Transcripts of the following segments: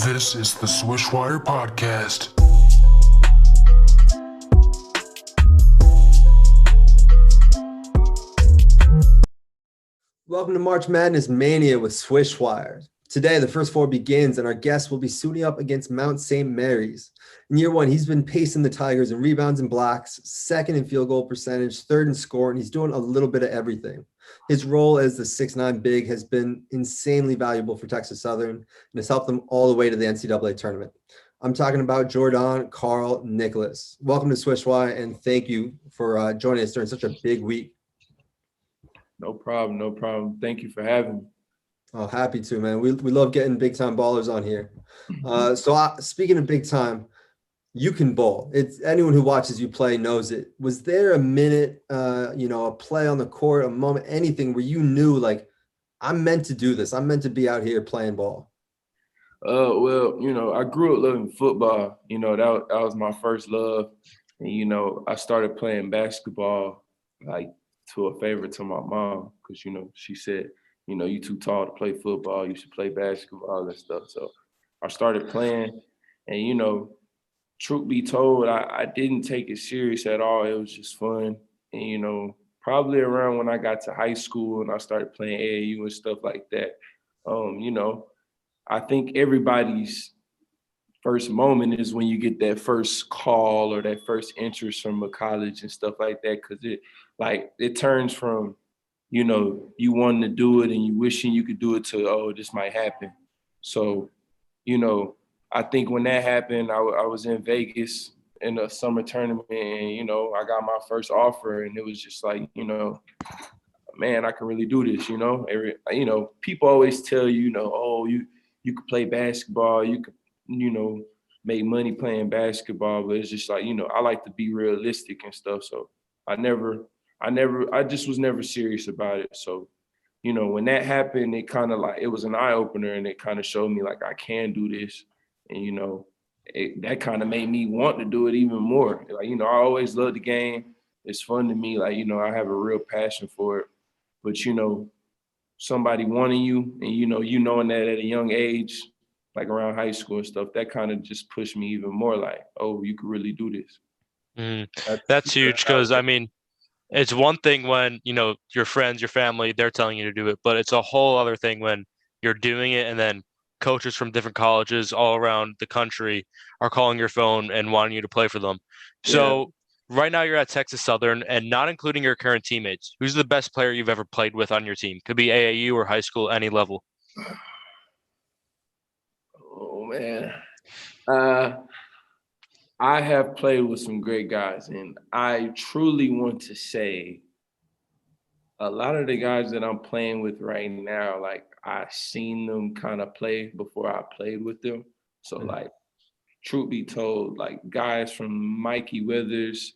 This is the SwishWire podcast. Welcome to March Madness Mania with SwishWire. Today, the first four begins, and our guest will be suiting up against Mount St. Mary's. In year one, he's been pacing the Tigers in rebounds and blocks, second in field goal percentage, third in score, and he's doing a little bit of everything. His role as the 6'9" big has been insanely valuable for Texas Southern and has helped them all the way to the NCAA tournament. I'm talking about Joirdon Karl Nicholas. Welcome to SwishWire, and thank you for joining us during such a big week. No problem. Thank you for having me. Oh, happy to, man. We love getting big-time ballers on here. Speaking of big time, you can ball. It's anyone who watches you play knows it. Was there a minute, a play on the court, a moment, anything where you knew, like, I'm meant to do this. I'm meant to be out here playing ball? I grew up loving football. That was my first love. And, I started playing basketball, like, to a favor to my mom because, she said, you too tall to play football. You should play basketball and stuff. So I started playing and, truth be told, I didn't take it serious at all. It was just fun. And, probably around when I got to high school and I started playing AAU and stuff like that, I think everybody's first moment is when you get that first call or that first interest from a college and stuff like that, because it turns from, you wanting to do it and you wishing you could do it to, oh, this might happen. So, I think when that happened, I was in Vegas in a summer tournament and, I got my first offer and it was just like, man, I can really do this, people always tell you, oh, you could play basketball, you could, make money playing basketball, but it's just like, I like to be realistic and stuff. So I just was never serious about it. So, when that happened, it kind of like, it was an eye opener and it kind of showed me like, I can do this. And, that kind of made me want to do it even more. Like, I always loved the game. It's fun to me. Like, I have a real passion for it, but, somebody wanting you and, you knowing that at a young age, like around high school and stuff, that kind of just pushed me even more like, oh, you could really do this. That's huge because, it's one thing when, your friends, your family, they're telling you to do it, but it's a whole other thing when you're doing it and then coaches from different colleges all around the country are calling your phone and wanting you to play for them. So right now you're at Texas Southern and not including your current teammates. Who's the best player you've ever played with on your team? Could be AAU or high school, any level. Oh, man. I have played with some great guys, and I truly want to say a lot of the guys that I'm playing with right now, like, I seen them kind of play before I played with them. So, like, truth be told, like, guys from Mikey Withers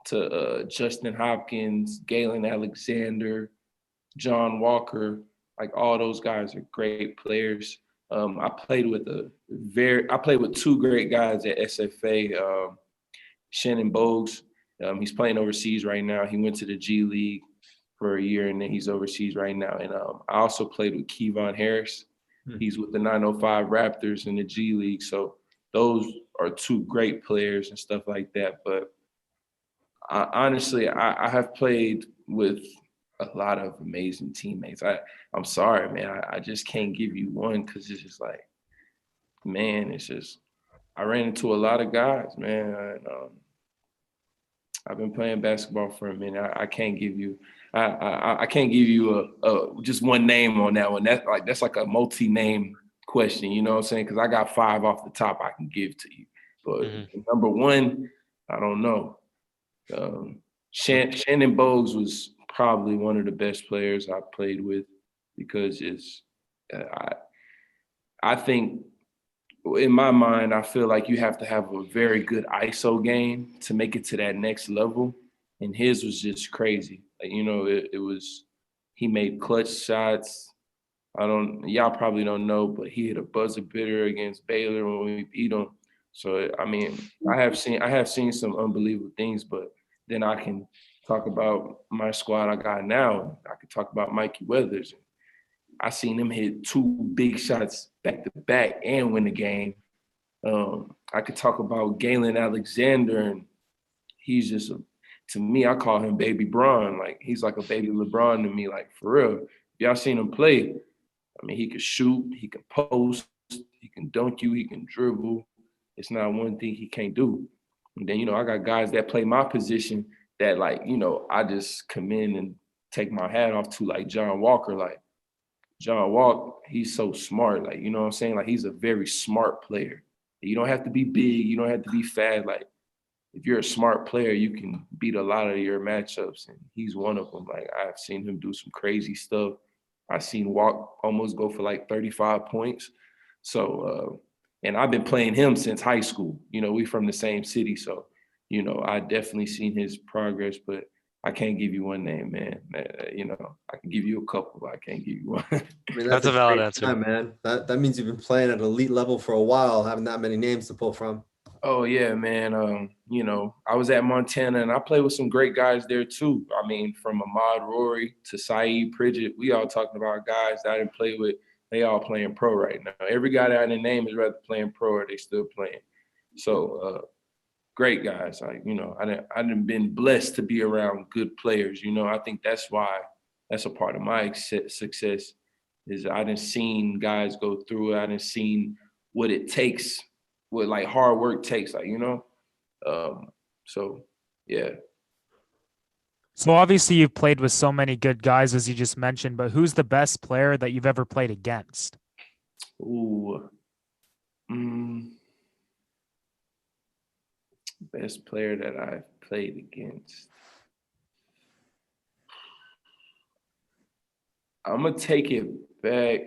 to Justin Hopkins, Galen Alexander, John Walker, like, all those guys are great players. I played with two great guys at SFA, Shannon Bogues. He's playing overseas right now. He went to the G League for a year and then he's overseas right now. And I also played with Kevon Harris. He's with the 905 Raptors in the G League. So those are two great players and stuff like that. But honestly, I have played with a lot of amazing teammates. I'm sorry, man. I just can't give you one because it's just like, man, it's just, I ran into a lot of guys, man. I've been playing basketball for a minute. I can't give you, I can't give you a just one name on that one. That's like a multi-name question, you know what I'm saying? Because I got 5 off the top I can give to you. But number one, I don't know. Shannon Bogues was probably one of the best players I played with because I think in my mind, I feel like you have to have a very good ISO game to make it to that next level. And his was just crazy. Like, he made clutch shots. Y'all probably don't know, but he hit a buzzer beater against Baylor when we beat them. So, I have seen some unbelievable things, but then I can talk about my squad I got now. I could talk about Mikey Weathers. I seen him hit 2 big shots back to back and win the game. I could talk about Galen Alexander, and he's just to me, I call him Baby Bron. Like, he's like a baby LeBron to me, like, for real. If y'all seen him play, I mean, he can shoot, he can post, he can dunk you, he can dribble. It's not one thing he can't do. And then, I got guys that play my position that, like, I just come in and take my hat off to, like John Walker. Like, John Walker, he's so smart. Like, you know what I'm saying? Like, he's a very smart player. You don't have to be big. You don't have to be fat. Like, if you're a smart player, you can beat a lot of your matchups, and he's one of them. Like, I've seen him do some crazy stuff. I've seen Walk almost go for like 35 points. So, and I've been playing him since high school. We from the same city. So, I definitely seen his progress, but I can't give you one name, man. I can give you a couple, but I can't give you one. I mean, That's a valid great answer. time, man. That means you've been playing at elite level for a while, having that many names to pull from. Oh yeah, man. I was at Montana and I played with some great guys there too. I mean, from Ahmad Rory to Saeed Pridgett, we all talking about guys that I didn't play with. They all playing pro right now. Every guy that I didn't name is rather playing pro or they still playing. So great guys. Like, I done been blessed to be around good players. I think that's a part of my success is I done seen guys go through it. I done seen what it takes, what like hard work takes, like, so yeah. So obviously you've played with so many good guys, as you just mentioned, but who's the best player that you've ever played against? Ooh. Best player that I've played against. I'm gonna take it back.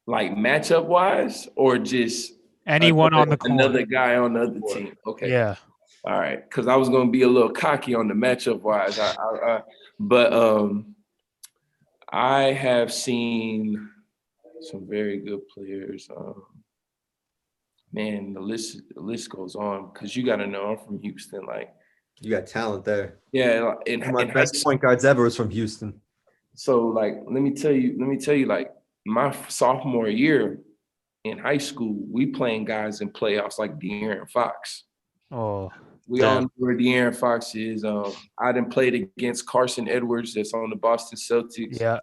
Like matchup wise, or just Anyone on the court. another guy on the other team. Okay. Yeah. All right. Because I was gonna be a little cocky on the matchup wise. But I have seen some very good players. Man, the list goes on because you got to know I'm from Houston. Like, You got talent there. yeah, One of my best point guards ever was from Houston. So, like, let me tell you, like, my sophomore year in high school, we playing guys in playoffs like De'Aaron Fox. Oh, We all know where De'Aaron Fox is. I done played against Carson Edwards that's on the Boston Celtics. yeah.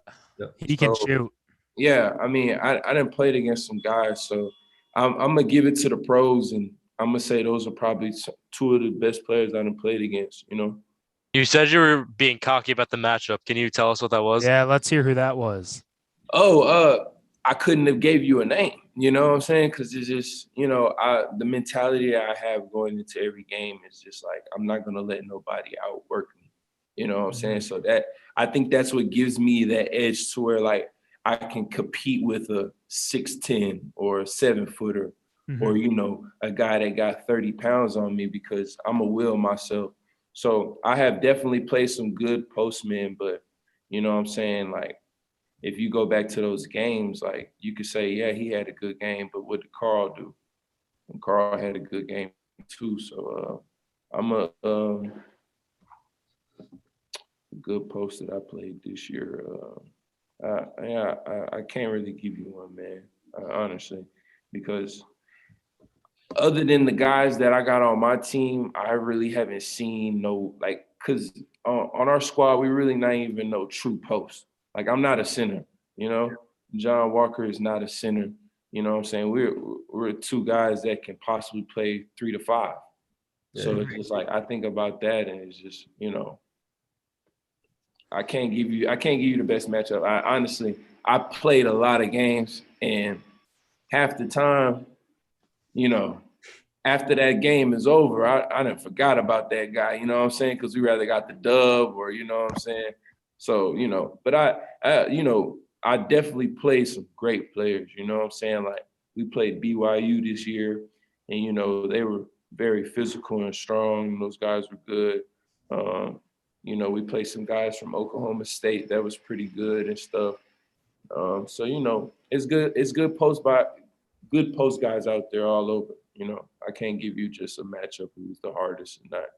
He can shoot. Yeah, I mean, I done played against some guys, so I'm gonna give it to the pros, and I'm gonna say those are probably 2 of the best players I done played against. You said you were being cocky about the matchup. Can you tell us what that was? Yeah, let's hear who that was. I couldn't have gave you a name. You know what I'm saying? Because it's just, the mentality I have going into every game is just like, I'm not going to let nobody outwork me. You know what I'm saying? So I think that's what gives me that edge to where, like, I can compete with a 6'10" or a 7-footer or, a guy that got 30 pounds on me because I'm a will myself. So I have definitely played some good postmen, but you know what I'm saying? Like, if you go back to those games, like, you could say, yeah, he had a good game, but what did Karl do? And Karl had a good game too. So I'm a good post that I played this year. I can't really give you one, man, honestly, because other than the guys that I got on my team, I really haven't seen no, like, because on our squad, we really not even no true post. Like, I'm not a center, John Walker is not a center. You know what I'm saying? We're 2 guys that can possibly play 3 to 5. Yeah. So it's just like, I think about that, and it's just, I can't give you the best matchup. I played a lot of games, and half the time, after that game is over, I done forgot about that guy, you know what I'm saying? Because we rather got the dub, or, you know what I'm saying? So, but I definitely played some great players, you know what I'm saying? Like, we played BYU this year, and, they were very physical and strong. Those guys were good. We played some guys from Oklahoma State that was pretty good and stuff. So, it's good. It's good post guys out there all over. I can't give you just a matchup who's the hardest and not,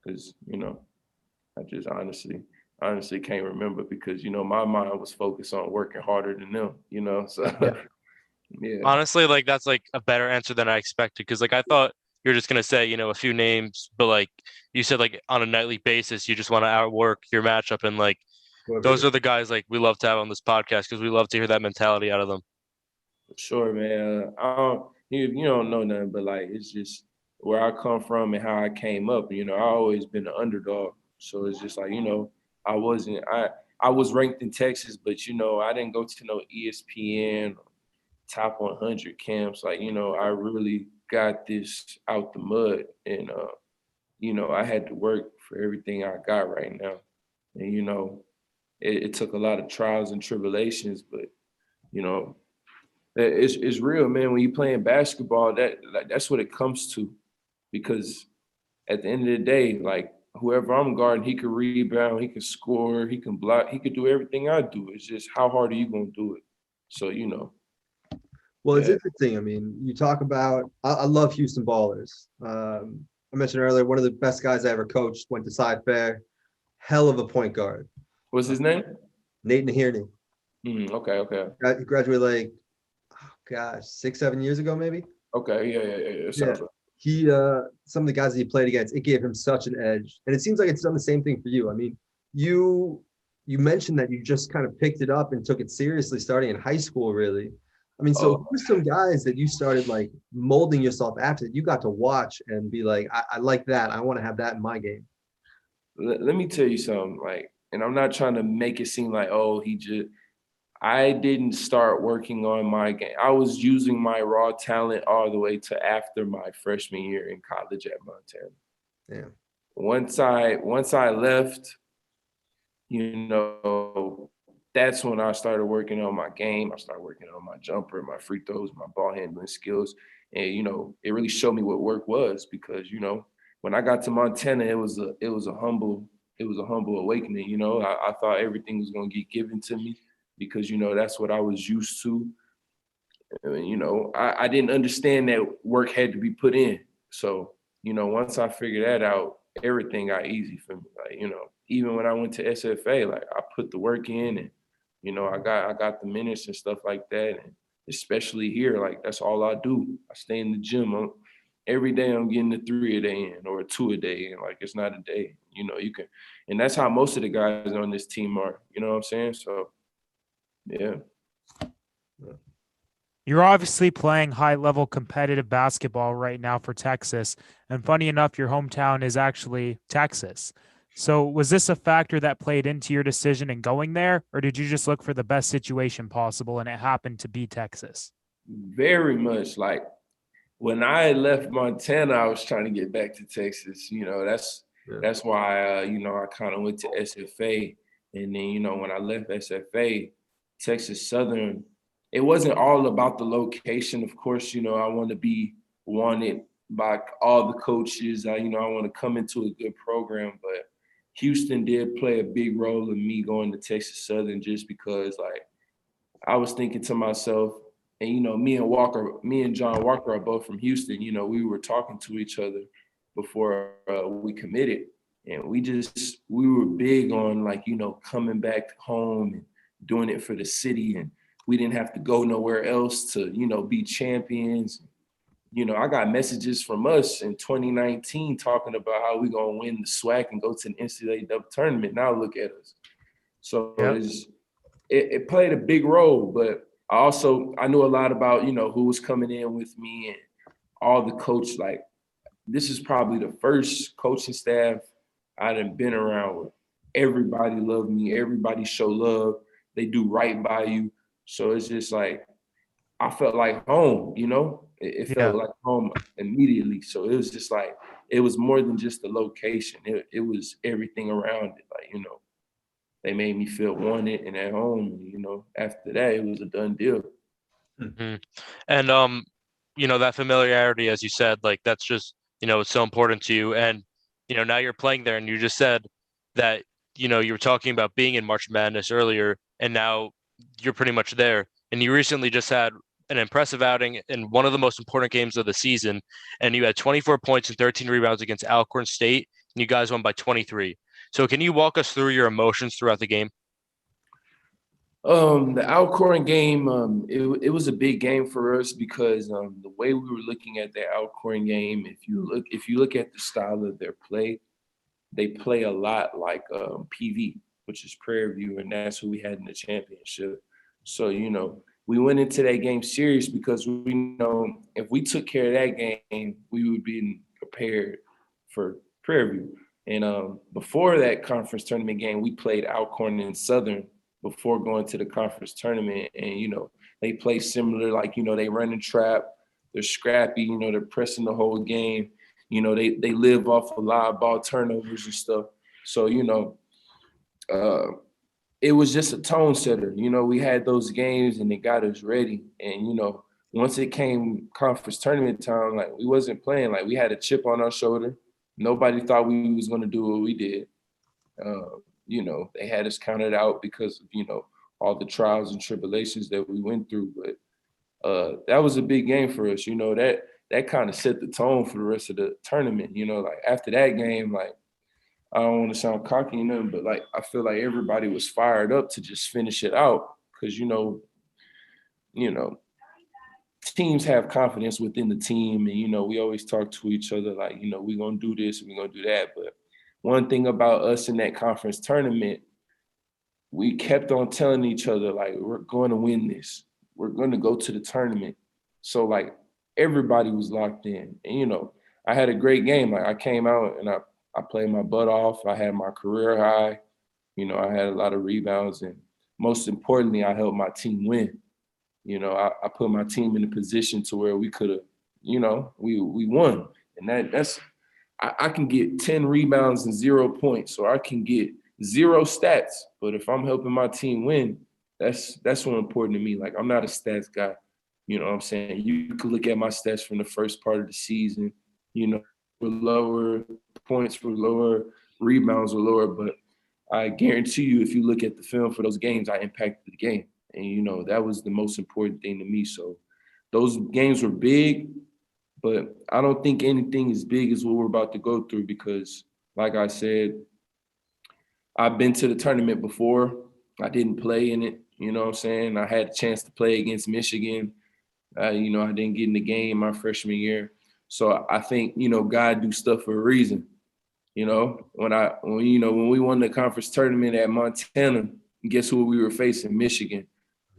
because, I just honestly, honestly can't remember because, you know, my mind was focused on working harder than them, you know? So, yeah. Honestly, like that's like a better answer than I expected because like I thought you're just gonna say, you know, a few names, but like you said like on a nightly basis, you just want to outwork your matchup and like those are the guys like we love to have on this podcast because we love to hear that mentality out of them. Sure, man. You don't know nothing, but like it's just where I come from and how I came up. You know, I always been an underdog, so it's just like, you know, I was ranked in Texas, but you know I didn't go to no ESPN top 100 camps. Like, you know, I really got this out the mud, and you know, I had to work for everything I got right now, and you know, it took a lot of trials and tribulations, but you know it's real, man. When you playing basketball, that's what it comes to, because at the end of the day, like whoever I'm guarding, he can rebound, he can score, he can block, he could do everything I do. It's just how hard are you gonna do it? So you know, Well, it's yeah. interesting. I mean, you talk about, I love Houston Ballers. I mentioned earlier, one of the best guys I ever coached went to Cy Fair. Hell of a point guard. What's his name? Nate Nahirny. Okay, He graduated like, oh gosh, 6-7 years ago, maybe. okay, yeah. Sounds right. He, some of the guys that he played against, it gave him such an edge. And it seems like it's done the same thing for you. I mean, you mentioned that you just kind of picked it up and took it seriously starting in high school, really. I mean, so who's some guys that you started like molding yourself after that you got to watch and be like, I like that. I want to have that in my game. Let me tell you something, like, and I'm not trying to make it seem like, oh, I didn't start working on my game. I was using my raw talent all the way to after my freshman year in college at Montana. Yeah. Once I left, you know, that's when I started working on my game. I started working on my jumper, my free throws, my ball handling skills. And, you know, it really showed me what work was, because, you know, when I got to Montana, it was a humble awakening. You know, I thought everything was going to get given to me because, you know, that's what I was used to. And, you know, I didn't understand that work had to be put in. So, you know, once I figured that out, everything got easy for me. Like, you know, even when I went to SFA, like I put the work in, and, you know, I got the minutes and stuff like that. And especially here, like that's all I do. I stay in the gym. Every day I'm getting a 3 a day in or a 2 a day in. Like it's not a day. You know, you can, and that's how most of the guys on this team are. You know what I'm saying? So, yeah. You're obviously playing high-level competitive basketball right now for Texas. And funny enough, your hometown is actually Texas. So was this a factor that played into your decision in going there, or did you just look for the best situation possible and it happened to be Texas? Very much. Like when I left Montana, I was trying to get back to Texas. You know, that's why, you know, I kind of went to SFA. And then, you know, when I left SFA, Texas Southern, it wasn't all about the location. Of course, you know, I want to be wanted by all the coaches. You know, I want to come into a good program. But Houston did play a big role in me going to Texas Southern, just because, like, I was thinking to myself, and, you know, me and John Walker are both from Houston. You know, we were talking to each other before we committed. And we were big on, like, you know, coming back home and doing it for the city. And we didn't have to go nowhere else to, you know, be champions. You know, I got messages from us in 2019 talking about how we going to win the SWAC and go to the NCAA double tournament. Now look at us. So it played a big role, but I knew a lot about, you know, who was coming in with me and all the coach. Like, this is probably the first coaching staff I done been around with. Everybody loved me. Everybody show love. They do right by you. So it's just like, I felt like home, you know? It felt like home immediately. So it was just like, it was more than just the location. It was everything around it. Like, you know, they made me feel wanted and at home. You know, after that, it was a done deal. Mm-hmm. And, you know, that familiarity, as you said, like that's just, you know, it's so important to you. And, you know, now you're playing there and you just said that, you know, you were talking about being in March Madness earlier and now you're pretty much there. And you recently just had an impressive outing in one of the most important games of the season. And you had 24 points and 13 rebounds against Alcorn State and you guys won by 23. So can you walk us through your emotions throughout the game? The Alcorn game, it was a big game for us because the way we were looking at the Alcorn game, if you look at the style of their play, they play a lot like PV, which is Prairie View, and that's who we had in the championship. So, we went into that game serious because we know if we took care of that game, we would be prepared for Prairie View. And before that conference tournament game, we played Alcorn and Southern before going to the conference tournament. And, they play similar, like, they run and trap, they're scrappy, they're pressing the whole game. They live off of live ball turnovers and stuff. So, it was just a tone setter. We had those games and it got us ready. And, once it came conference tournament time, like we wasn't playing, like we had a chip on our shoulder. Nobody thought we was going to do what we did. They had us counted out because of, all the trials and tribulations that we went through. But that was a big game for us. That kind of set the tone for the rest of the tournament. Like after that game, like I don't want to sound cocky or nothing, but like I feel like everybody was fired up to just finish it out because teams have confidence within the team, and we always talk to each other like we're gonna do this, we're gonna do that. But one thing about us in that conference tournament, we kept on telling each other like we're going to win this, we're going to go to the tournament. So like everybody was locked in, and I had a great game. Like I came out and I played my butt off. I had my career high. I had a lot of rebounds, and most importantly, I helped my team win. I put my team in a position to where we could have, we won. And that's I can get 10 rebounds and 0 points, or I can get 0 stats. But if I'm helping my team win, that's what's important to me. Like I'm not a stats guy. You know what I'm saying? You could look at my stats from the first part of the season, were lower, points were lower, rebounds were lower, but I guarantee you if you look at the film for those games, I impacted the game. And, that was the most important thing to me. So those games were big, but I don't think anything as big as what we're about to go through because, like I said, I've been to the tournament before. I didn't play in it. You know what I'm saying? I had a chance to play against Michigan. I didn't get in the game my freshman year. So I think, God do stuff for a reason. When we won the conference tournament at Montana, guess who we were facing? Michigan.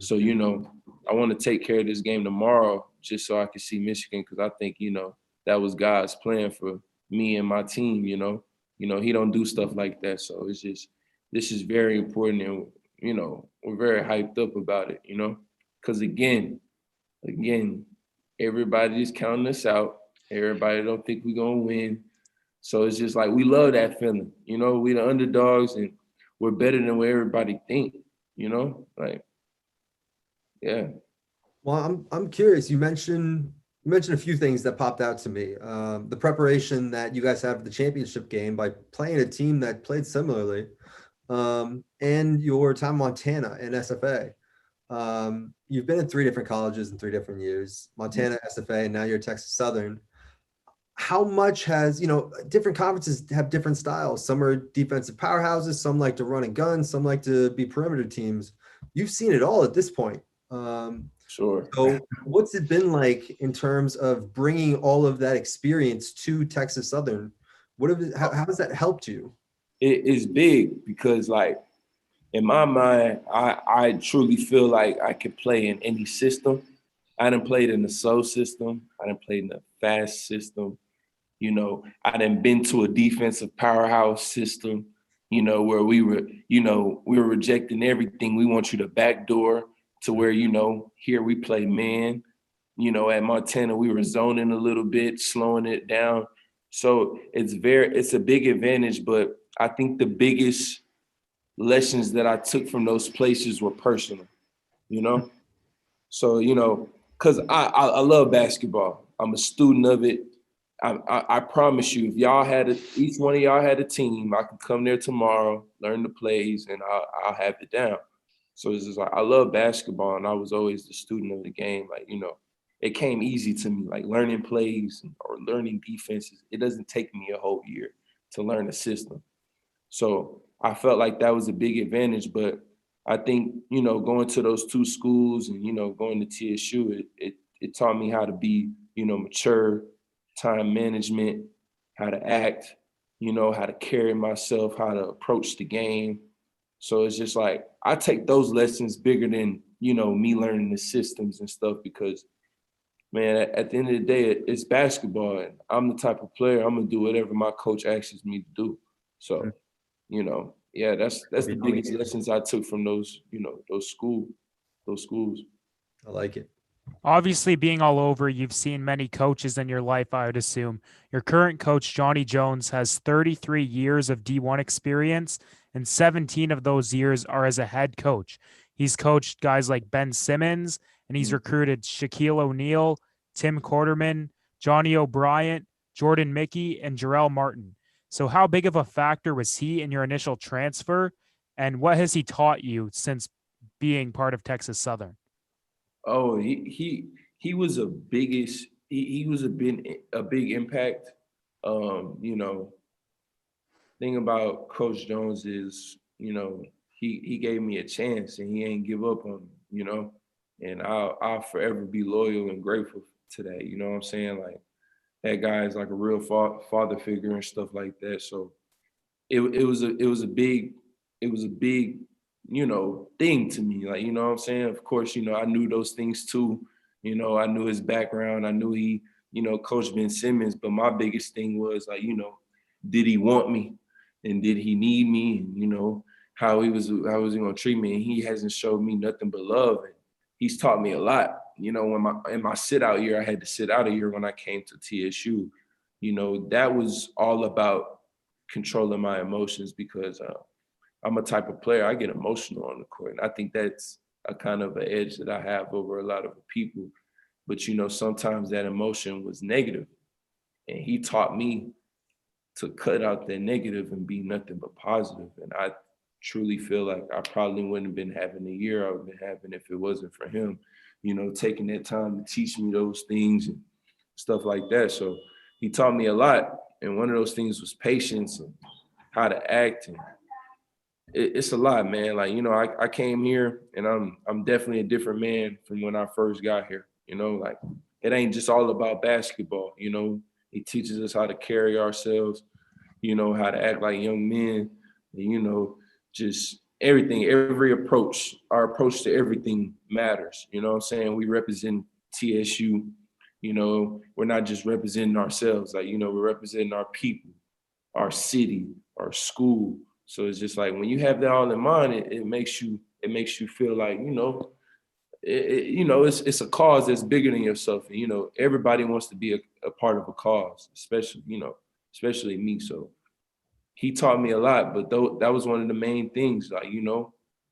So, I want to take care of this game tomorrow just so I can see Michigan because I think, that was God's plan for me and my team, he don't do stuff like that. So this is very important and, we're very hyped up about it, because again, everybody's counting us out. Everybody don't think we're going to win. So it's just like we love that feeling. We the underdogs and we're better than what everybody think, like, yeah. Well, I'm curious. You mentioned a few things that popped out to me. The preparation that you guys have for the championship game by playing a team that played similarly, and your time in Montana and SFA. You've been at 3 different colleges in 3 different years, Montana, SFA, and now you're at Texas Southern. How much has, different conferences have different styles. Some are defensive powerhouses, some like to run and gun, some like to be perimeter teams. You've seen it all at this point. Sure. So what's it been like in terms of bringing all of that experience to Texas Southern? How has that helped you? It is big because, like, in my mind, I truly feel like I could play in any system. I done played in the slow system. I done played in the fast system. I done been to a defensive powerhouse system, where we were rejecting everything. We want you to backdoor to where, here we play man. At Montana, we were zoning a little bit, slowing it down. So it's a big advantage, but I think the biggest lessons that I took from those places were personal, So, because I love basketball. I'm a student of it. I promise you, if each one of y'all had a team, I could come there tomorrow, learn the plays, and I'll have it down. So it's just like, I love basketball, and I was always the student of the game. Like, it came easy to me, like learning plays or learning defenses. It doesn't take me a whole year to learn a system. So I felt like that was a big advantage. But I think, going to those two schools and, going to TSU, it taught me how to be, mature, time management, how to act, how to carry myself, how to approach the game. So it's just like, I take those lessons bigger than, me learning the systems and stuff, because man, at the end of the day, it's basketball, and I'm the type of player, I'm gonna do whatever my coach asks me to do. So, yeah, that's the biggest lessons I took from those, those schools. I like it. Obviously, being all over, you've seen many coaches in your life, I would assume. Your current coach, Johnny Jones, has 33 years of D1 experience, and 17 of those years are as a head coach. He's coached guys like Ben Simmons, and he's recruited Shaquille O'Neal, Tim Quarterman, Johnny O'Brien, Jordan Mickey, and Jarrell Martin. So how big of a factor was he in your initial transfer, and what has he taught you since being part of Texas Southern? Oh, he was he was a big impact. Thing about Coach Jones is, he gave me a chance and he ain't give up on me, and I'll forever be loyal and grateful to that. You know what I'm saying? Like, that guy is like a real father figure and stuff like that. So it was a big thing to me. Like, you know what I'm saying? Of course, I knew those things too. I knew his background. I knew he, coached Ben Simmons, but my biggest thing was like, did he want me? And did he need me? And how was he gonna treat me? And he hasn't showed me nothing but love. And he's taught me a lot. When in my sit out year, I had to sit out a year when I came to TSU. That was all about controlling my emotions, because I'm a type of player, I get emotional on the court. And I think that's a kind of an edge that I have over a lot of people. But, sometimes that emotion was negative. And he taught me to cut out that negative and be nothing but positive. And I truly feel like I probably wouldn't have been having the year I would have been having if it wasn't for him, taking that time to teach me those things and stuff like that. So he taught me a lot. And one of those things was patience and how to act. And it's a lot, man. Like, I came here and I'm definitely a different man from when I first got here. Like, it ain't just all about basketball. It teaches us how to carry ourselves, how to act like young men, and, just everything, our approach to everything matters. You know what I'm saying? We represent TSU, we're not just representing ourselves, like, we're representing our people, our city, our school. So it's just like, when you have that all in mind, it makes you feel like, it's a cause that's bigger than yourself. And, everybody wants to be a part of a cause, especially me. So he taught me a lot, but that was one of the main things. Like,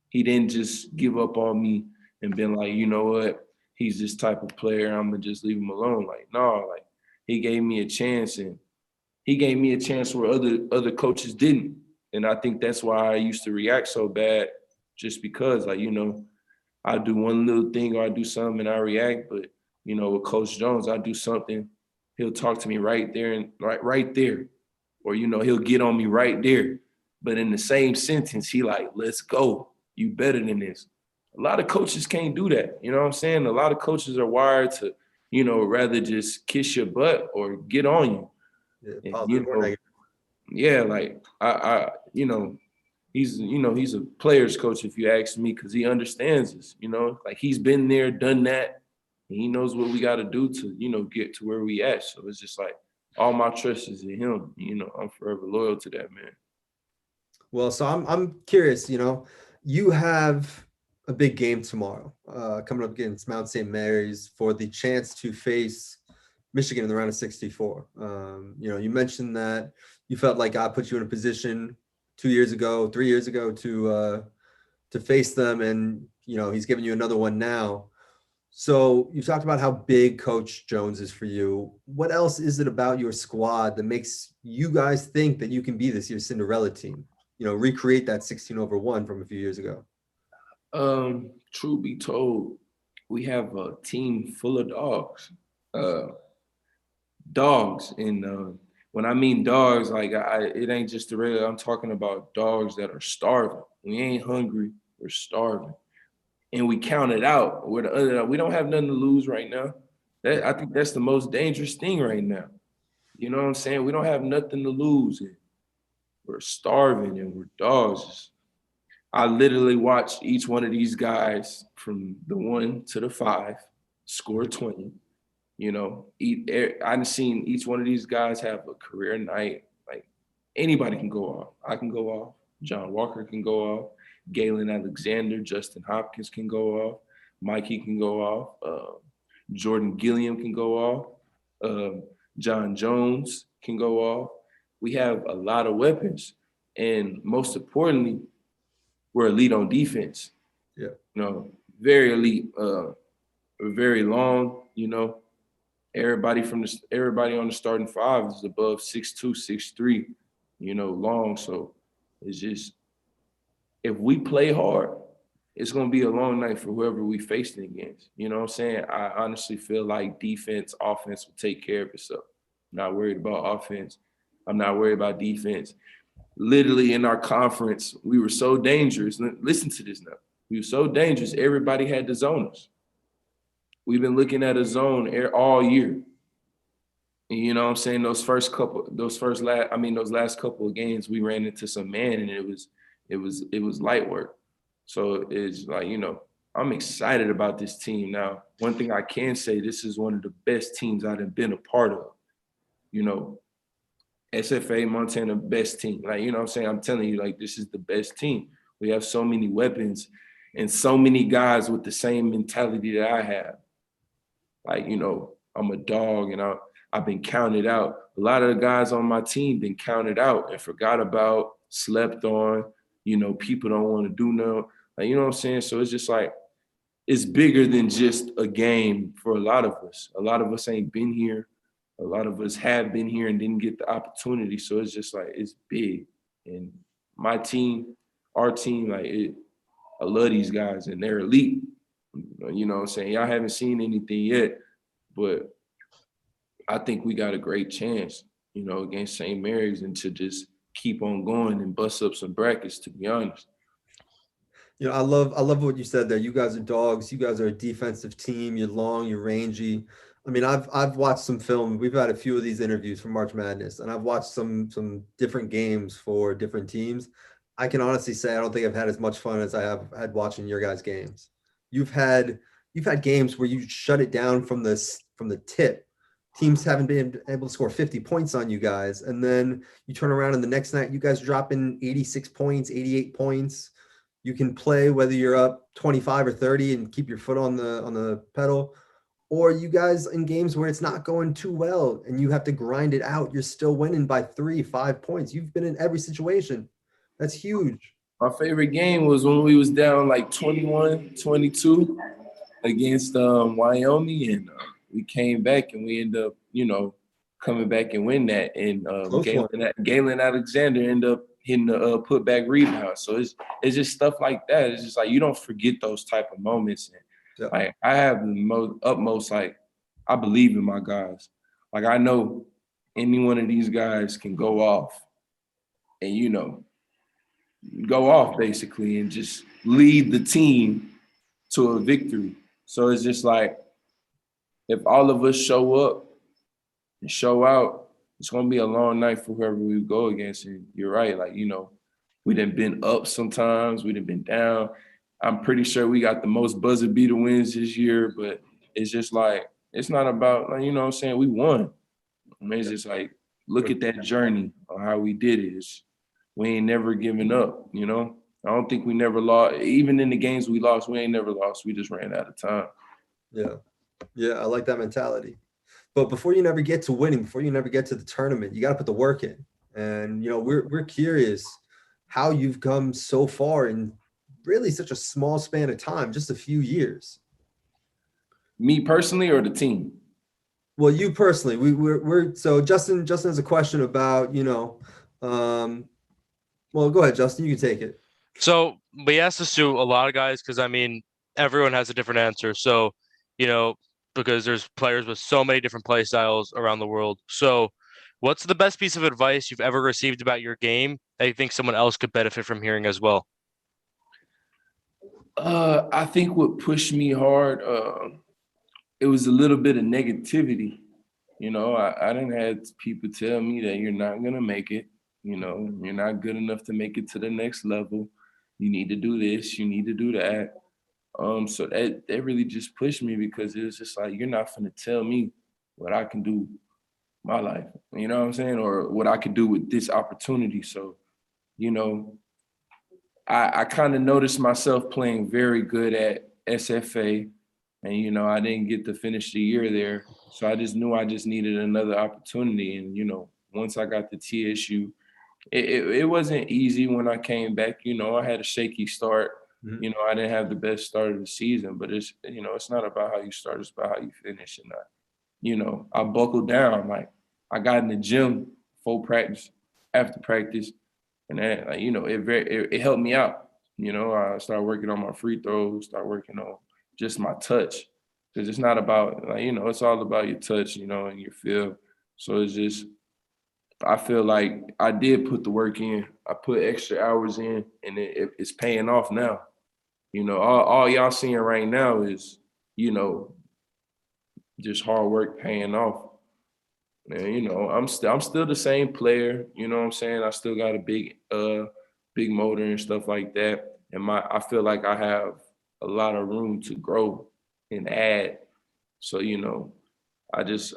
he didn't just give up on me and been like, you know what, he's this type of player, I'm gonna just leave him alone. Like, no, like, he gave me a chance, and he gave me a chance where other coaches didn't. And I think that's why I used to react so bad, just because, like, I do one little thing or I do something and I react. But, with Coach Jones, I do something, he'll talk to me right there and right there. Or, he'll get on me right there. But in the same sentence, he like, let's go. You better than this. A lot of coaches can't do that. You know what I'm saying? A lot of coaches are wired to, rather just kiss your butt or get on you. Yeah, And, yeah, like he's a player's coach, if you ask me, because he understands us. Like, he's been there, done that, and he knows what we got to do to get to where we at. So it's just like, all my trust is in him. I'm forever loyal to that man. Well, so I'm curious. You have a big game tomorrow, coming up against Mount St. Mary's for the chance to face Michigan in the round of 64. You mentioned that you felt like God put you in a position 3 years ago to face them, and he's giving you another one now. So you talked about how big Coach Jones is for you. What else is it about your squad that makes you guys think that you can be this year's Cinderella team? Recreate that 16-1 from a few years ago. Truth be told, we have a team full of dogs. And when I mean dogs, like it ain't just the regular. I'm talking about dogs that are starving. We ain't hungry. We're starving, and we count it out. We're the underdog. We don't have nothing to lose right now. I think that's the most dangerous thing right now. You know what I'm saying? We don't have nothing to lose. And we're starving and we're dogs. I literally watched each one of these guys from the 1 to the 5 score 20. You know, I've seen each one of these guys have a career night. Like anybody can go off. I can go off. John Walker can go off. Galen Alexander, Justin Hopkins can go off. Mikey can go off. Jordan Gilliam can go off. John Jones can go off. We have a lot of weapons. And most importantly, we're elite on defense. Yeah. You know, very elite, very long, you know. Everybody on the starting 5 is above 6'2", 6'3", you know, long. So it's just, if we play hard, it's going to be a long night for whoever we facing against. You know what I'm saying? I honestly feel like offense will take care of itself. I'm not worried about offense. I'm not worried about defense. Literally in our conference, we were so dangerous. Listen to this now. We were so dangerous, everybody had to zone us. We've been looking at a zone all year. And you know what I'm saying? Those last couple of games, we ran into some man, and it was light work. So it's like, you know, I'm excited about this team now. One thing I can say, this is one of the best teams I've been a part of. You know, SFA, Montana, best team. Like, you know what I'm saying? I'm telling you, like, this is the best team. We have so many weapons and so many guys with the same mentality that I have. Like, you know, I'm a dog and I've been counted out. A lot of the guys on my team been counted out and forgot about, slept on. You know, people don't want to do no. Like, you know what I'm saying? So it's just like, it's bigger than just a game for a lot of us. A lot of us ain't been here. A lot of us have been here and didn't get the opportunity. So it's just like, it's big. And my team, our team, like, I love these guys and they're elite. You know what I'm saying? Y'all haven't seen anything yet, but I think we got a great chance, you know, against St. Mary's, and to just keep on going and bust up some brackets, to be honest. You know, I love what you said there. You guys are dogs. You guys are a defensive team. You're long, you're rangy. I mean, I've watched some film. We've had a few of these interviews for March Madness, and I've watched some different games for different teams. I can honestly say I don't think I've had as much fun as I have had watching your guys' games. You've had games where you shut it down from the tip. Teams haven't been able to score 50 points on you guys, and then you turn around and the next night you guys drop in 86 points, 88 points. You can play whether you're up 25 or 30 and keep your foot on the pedal, or you guys in games where it's not going too well and you have to grind it out. You're still winning by 3-5 points. You've been in every situation. That's huge. My favorite game was when we was down like 21-22 against Wyoming, and we came back and we ended up, you know, coming back and win that. And Galen Alexander ended up hitting the putback rebound. So it's just stuff like that. It's just like, you don't forget those type of moments. And Yeah. like, I have the utmost, like, I believe in my guys. Like, I know any one of these guys can go off and, you know, go off basically and just lead the team to a victory. So it's just like, if all of us show up and show out, it's going to be a long night for whoever we go against. And you're right. Like, you know, we done been up sometimes. We done been down. I'm pretty sure we got the most buzzer beater wins this year, but it's just like, it's not about, like, you know what I'm saying? We won. I mean, it's just like, look at that journey of how we did it. We ain't never given up, you know? I don't think we never lost. Even in the games we lost, we ain't never lost. We just ran out of time. Yeah. Yeah, I like that mentality. But before you never get to winning, before you never get to the tournament, you got to put the work in. And, you know, we're curious how you've come so far in really such a small span of time, just a few years. Me personally or the team? Well, you personally. We're so Justin has a question about, you know, well, go ahead, Justin, you can take it. So we asked this to a lot of guys because, I mean, everyone has a different answer. So, you know, because there's players with so many different play styles around the world. So What's the best piece of advice you've ever received about your game that you think someone else could benefit from hearing as well? I think what pushed me hard, it was a little bit of negativity. You know, I didn't have people tell me that you're not gonna make it. You know, you're not good enough to make it to the next level. You need to do this. You need to do that. So that really just pushed me because it was just like you're not gonna tell me what I can do my life. You know what I'm saying, or what I could do with this opportunity. So, you know, I kind of noticed myself playing very good at SFA, and you know I didn't get to finish the year there, so I just knew I just needed another opportunity. And you know, once I got the TSU, it wasn't easy when I came back. You know, I had a shaky start. Mhm. You know, I didn't have the best start of the season, but it's you know it's not about how you start; it's about how you finish. And you know, I buckled down. Like I got in the gym before practice, after practice, and that, like, you know, it helped me out. You know, I started working on my free throws, start working on just my touch, because it's not about like you know, it's all about your touch, you know, and your feel. So it's just, I feel like I did put the work in. I put extra hours in, and it's paying off now. You know, all y'all seeing right now is, you know, just hard work paying off. And you know, I'm still the same player, you know what I'm saying? I still got a big motor and stuff like that. And I feel like I have a lot of room to grow and add. So, you know, I just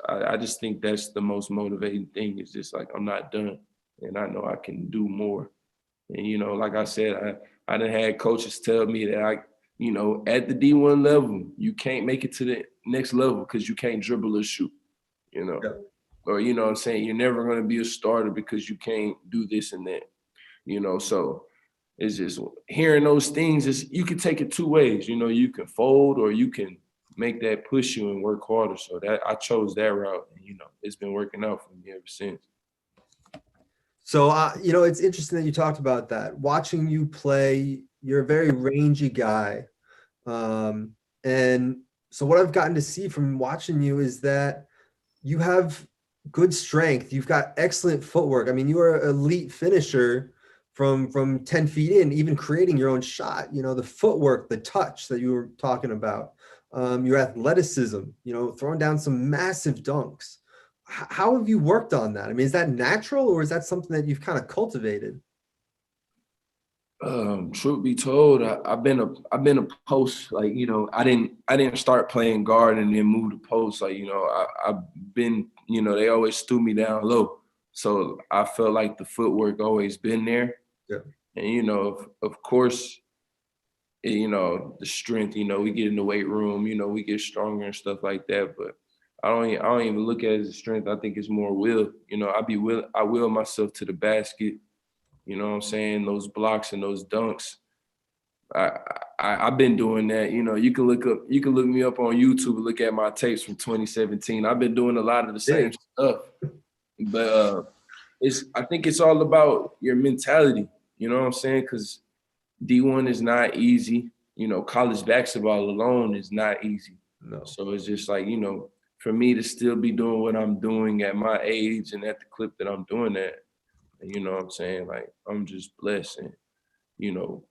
think that's the most motivating thing is just like I'm not done and I know I can do more. And you know, like I said, I done had coaches tell me that you know, at the D1 level, you can't make it to the next level because you can't dribble or shoot, you know. Yep. Or you know what I'm saying, you're never going to be a starter because you can't do this and that, you know. So it's just hearing those things is you can take it two ways, you know. You can fold or you can make that push you and work harder. So that I chose that route, and you know it's been working out for me ever since. So, you know, it's interesting that you talked about that. Watching you play, you're a very rangy guy. And so, what I've gotten to see from watching you is that you have good strength. You've got excellent footwork. I mean, you are an elite finisher from 10 feet in, even creating your own shot. You know, the footwork, the touch that you were talking about, your athleticism, you know, throwing down some massive dunks. How have you worked on that? I mean, is that natural or is that something that you've kind of cultivated? Truth be told, I've been a post, like, you know, I didn't start playing guard and then move to post. Like, you know, I've been, you know, they always threw me down low. So I felt like the footwork always been there. Yeah. And, you know, of course, you know, the strength, you know, we get in the weight room, you know, we get stronger and stuff like that. But I don't even look at it as a strength. I think it's more will. You know, I will myself to the basket. You know what I'm saying? Those blocks and those dunks. I've been doing that. You know, you can look me up on YouTube and look at my tapes from 2017. I've been doing a lot of the same stuff. But I think it's all about your mentality. You know what I'm saying? Because D1 is not easy. You know, college basketball alone is not easy. No. So it's just like, you know, for me to still be doing what I'm doing at my age and at the clip that I'm doing that, you know what I'm saying? Like, I'm just blessed. And, you know,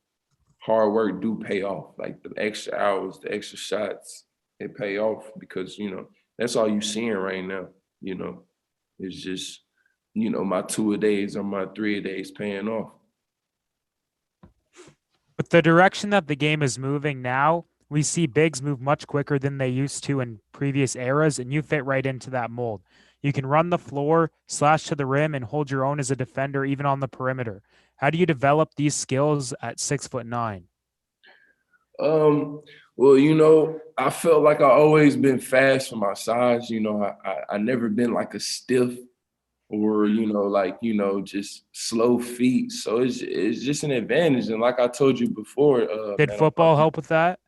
hard work do pay off. Like the extra hours, the extra shots, they pay off because, you know, that's all you seeing right now. You know, it's just, you know, my 2-a-days or my 3-a-days paying off. With the direction that the game is moving now, we see bigs move much quicker than they used to in previous eras, and you fit right into that mold. You can run the floor, slash to the rim, and hold your own as a defender, even on the perimeter. How do you develop these skills at 6'9"? Well, you know, I felt like I always been fast for my size. You know, I never been like a stiff or, you know, like, you know, just slow feet. So it's just an advantage. And like I told you before, Did man, football help with that?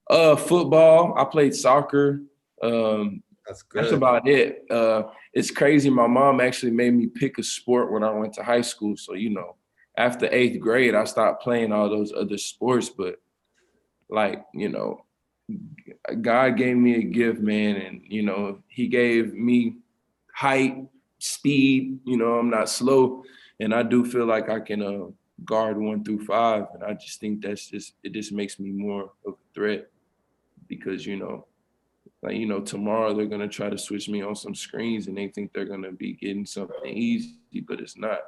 football, I played soccer. That's good. That's about it. It's crazy. My mom actually made me pick a sport when I went to high school. So, you know, after 8th grade, I stopped playing all those other sports. But like, you know, God gave me a gift, man. And, you know, he gave me height, speed, you know, I'm not slow. And I do feel like I can guard 1 through 5. And I just think it just makes me more of a threat because, you know, like, you know, tomorrow they're going to try to switch me on some screens and they think they're going to be getting something easy, but it's not.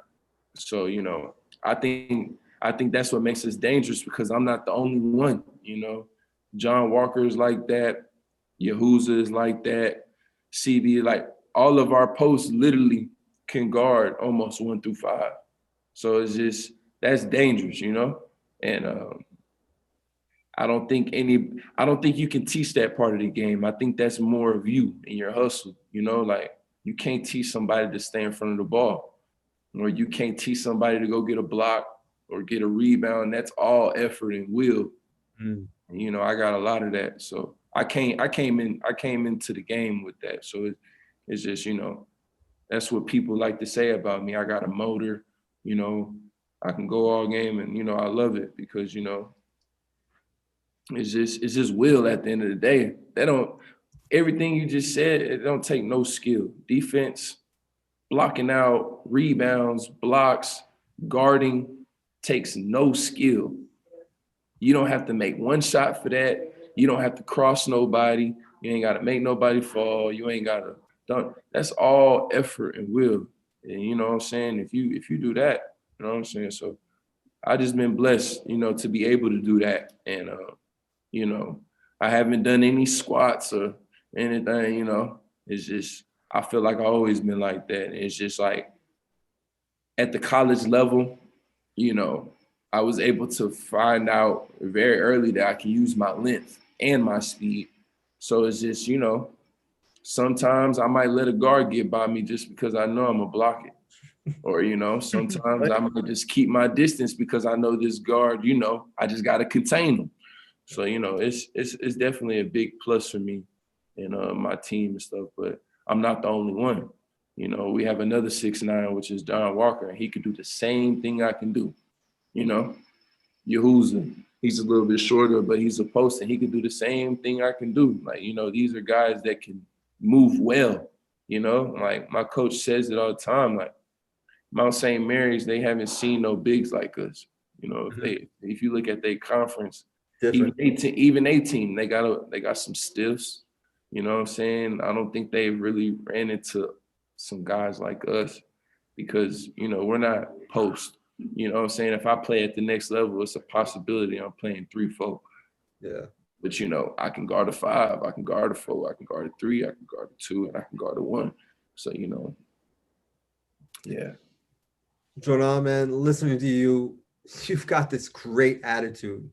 So, you know, I think that's what makes us dangerous because I'm not the only one, you know. John Walker is like that. Yahuza is like that. CB, like all of our posts literally can guard almost 1 through 5. So it's just, that's dangerous, you know? And I don't think you can teach that part of the game. I think that's more of you and your hustle, you know? Like you can't teach somebody to stay in front of the ball, or you can't teach somebody to go get a block or get a rebound. That's all effort and will. And, you know, I got a lot of that. So I came into the game with that. So it's just, you know, that's what people like to say about me. I got a motor, you know, I can go all game, and, you know, I love it because, you know, it's just will at the end of the day. Everything you just said, it don't take no skill. Defense, blocking out, rebounds, blocks, guarding takes no skill. You don't have to make one shot for that. You don't have to cross nobody. You ain't got to make nobody fall. You ain't got to dunk. That's all effort and will. And you know what I'm saying? If you do that, you know what I'm saying? So I just been blessed, you know, to be able to do that. And, you know, I haven't done any squats or anything, you know. It's just, I feel like I've always been like that. And it's just like at the college level, you know, I was able to find out very early that I can use my length and my speed. So it's just, you know, sometimes I might let a guard get by me just because I know I'm gonna block it. Or, you know, sometimes I might just keep my distance because I know this guard, you know, I just gotta contain him. So, you know, it's definitely a big plus for me and my team and stuff, but I'm not the only one. You know, we have another 6'9", which is John Walker, and he can do the same thing I can do. You know, Yahuza, he's a little bit shorter, but he's a post and he can do the same thing I can do. Like, you know, these are guys that can move well, you know, like my coach says it all the time, like Mount St. Mary's, they haven't seen no bigs like us. You know, if you look at their conference, even 18, they got some stiffs, you know what I'm saying? I don't think they really ran into some guys like us because, you know, we're not post. You know what I'm saying? If I play at the next level, it's a possibility I'm playing 3-4. Yeah. But, you know, I can guard a 5, I can guard a 4, I can guard a 3, I can guard a 2, and I can guard a 1. So, you know, yeah. Joirdon, man, listening to you, you've got this great attitude.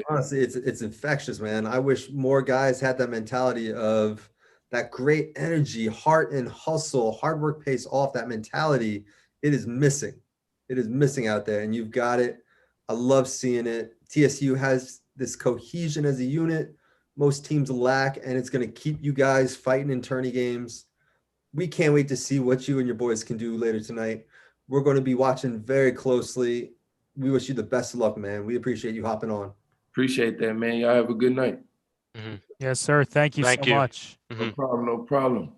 Honestly, it's infectious, man. I wish more guys had that mentality of that great energy, heart and hustle, hard work pays off. That mentality, it is missing. It is missing out there, and you've got it. I love seeing it. TSU has this cohesion as a unit most teams lack, and it's going to keep you guys fighting in tourney games. We can't wait to see what you and your boys can do later tonight. We're going to be watching very closely. We wish you the best of luck, man. We appreciate you hopping on. Appreciate that, man. Y'all have a good night. Yes, sir. Thank you so much. No problem.